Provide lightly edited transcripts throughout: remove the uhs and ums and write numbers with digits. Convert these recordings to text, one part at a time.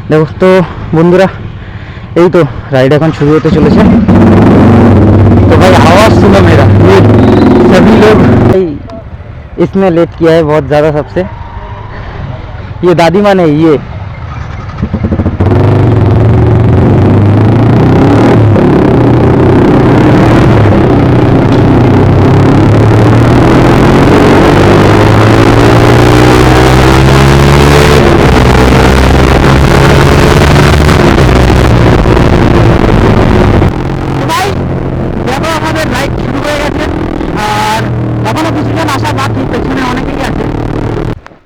देखो तो बंधुरा यही तो राइड এখন शुरू होते चले। तो भाई आवाज़ सुनो मेरा, ये सभी लोग भाई इसने लेट किया है बहुत ज़्यादा सबसे। ये दादी माँ ने ये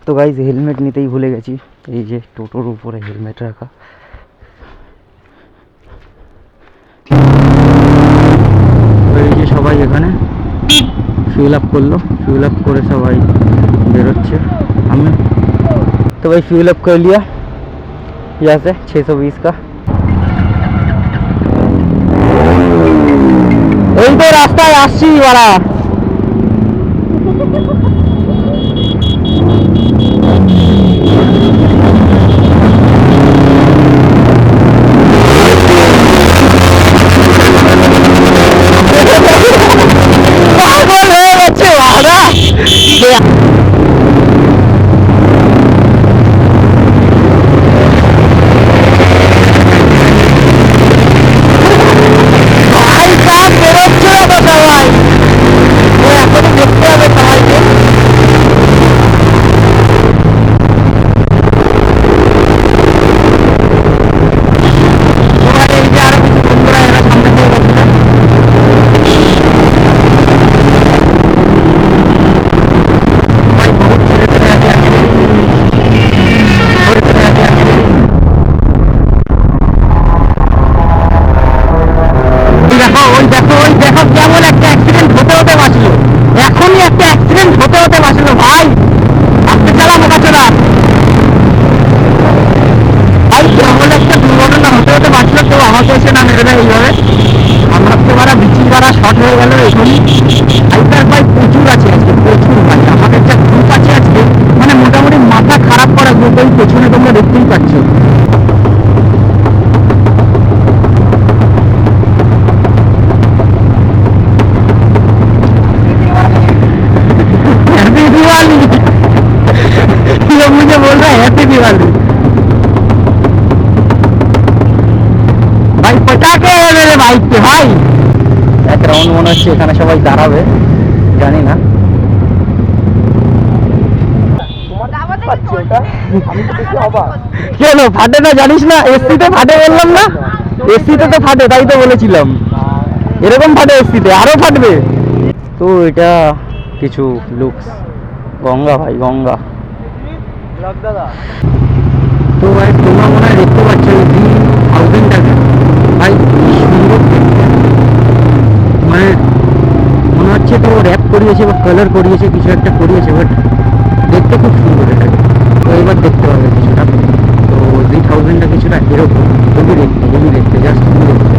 तो गाइज हेलमेट নিতেই ভুলে গেছি, এই যে টোটোর উপরে হেলমেট রাখা। এই যে সবাই এখানে ফিল আপ করলো, ফিल अप করে সবাই বেরোচ্ছে। আমি तो भाई फ्यूल अप कर लिया यहाँ से 620 का। এই তো রাস্তায় আসছি বাড়া। পেছনে তোমরা দেখতেই পাচ্ছ। हैप्पी दिवाली, ये मुझे बोल रहा है हैप्पी दिवाली। भाई पटाखे है मेरे बाइक पे भाई। एक राउंड মনে হচ্ছে এখানে সবাই দাঁড়াবে, জানি না। কেন ফাটে না জানিস না? এসিতে ফাটে বললাম না, এসিতে তো ফাটে, তাই তো বলেছিলাম। এরকম ফাটে এসিতে, আরো ফাটবে। তো এটা কিছু লুকস গঙ্গা ভাই, গঙ্গা। তো ভাই তোমরা মনে হয় দেখতে পাচ্ছ 3000 টাকা ভাই, সুন্দর মানে মনে হচ্ছে তো র্যাপ করিয়েছে বা কালার করিয়েছে, কিছু একটা করিয়েছে, বাট দেখতে খুব সুন্দর এটাকে। তো এবার দেখতে পাবে কিছুটা। তো 3000টা কিছুটা এরকম হেভি দেখতে, হেভি দেখতে, জাস্ট হেভি দেখতে।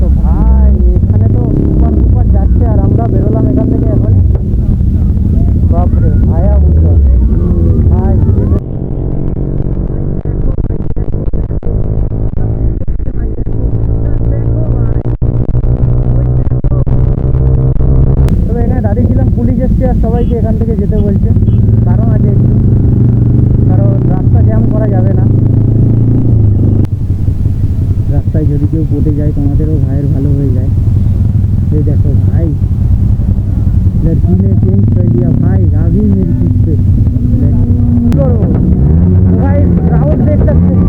তো ভাই এখানে তো সুপার সুপার যাচ্ছে, আর আমরা বেরোলাম এখান থেকে এখনই। বাপরে ভায়া বুঝলো ভাই। তবে এখানে দাঁড়িয়েছিলাম, পুলিশ এসছে আর সবাইকে এখান থেকে যেতে বলছে। কারণ আছে একটু, কারণ রাস্তা জ্যাম করা যাবে না। রাস্তায় যদি কেউ পড়ে যায় তোমাদেরও ভাইয়ের ভালো হয়ে যায়। এই দেখো ভাই, लड़की ने चेंज कर दिया भाई, आ गई मेरी सीट पे। भाई क्राउड देख सकते हैं।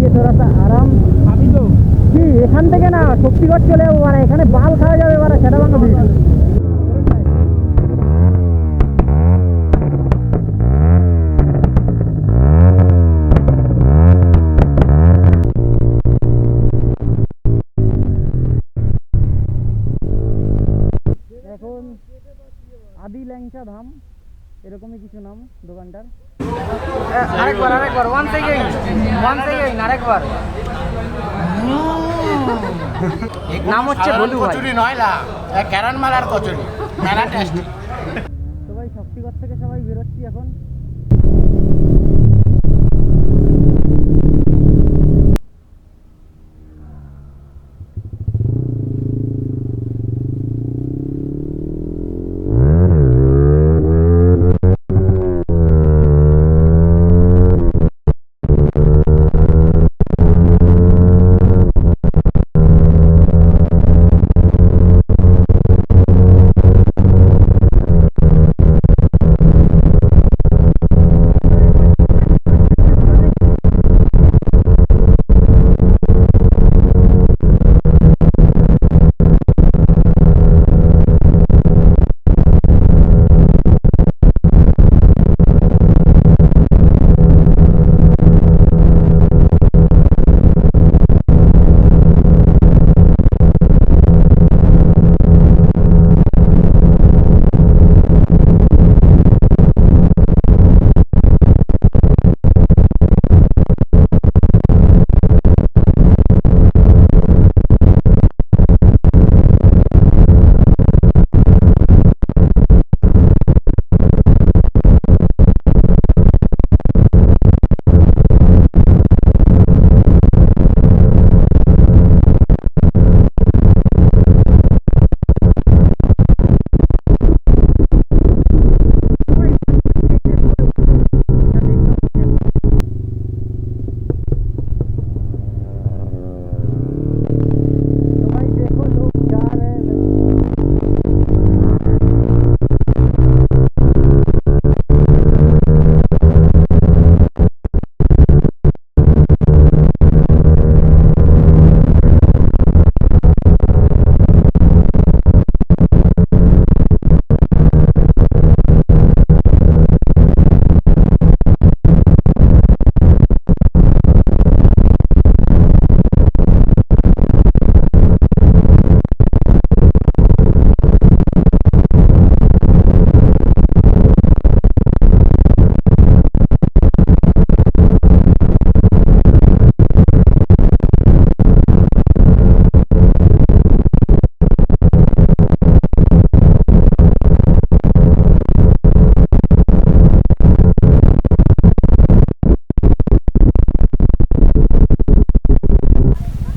चाहिए थोड़ा सा आराम अभी तो কি এখান থেকে না শক্তিগড় চলে যাবো মানে এখানে বাল খাওয়া যাবে মানে সেটা ভাঙা ভিড় এখন আদি ল্যাংচা ধাম এরকমই কিছু নাম দোকানটার আরেকবার ওয়ান্স এগেইন আরেকবার নাম হচ্ছে বলু ভাই কচুরি নয় লা ক্যারন মালার কচুরি মেলা টেস্টি তো ভাই শক্তিগড় থেকে সবাই বেরোচ্ছি এখন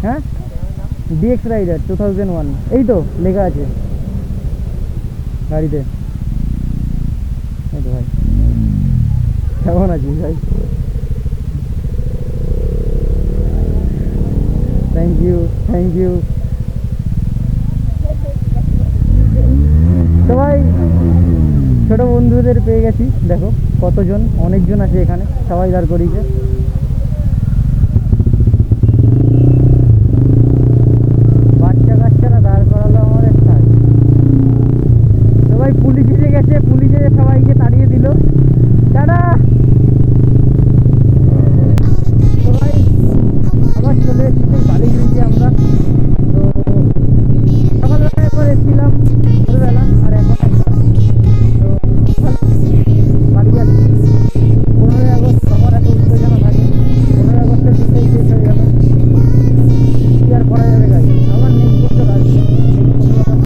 হ্যাঁ ডিএক্স রাইডার 2001 এই তো লেখা আছে গাড়িতে এই তো ভাই কেমন আছিস ভাই থ্যাংক ইউ তো ভাই ছোট বন্ধুদের পেয়ে গেছি দেখো কতজন অনেকজন আছে এখানে সবাই দাঁড় করিয়েছে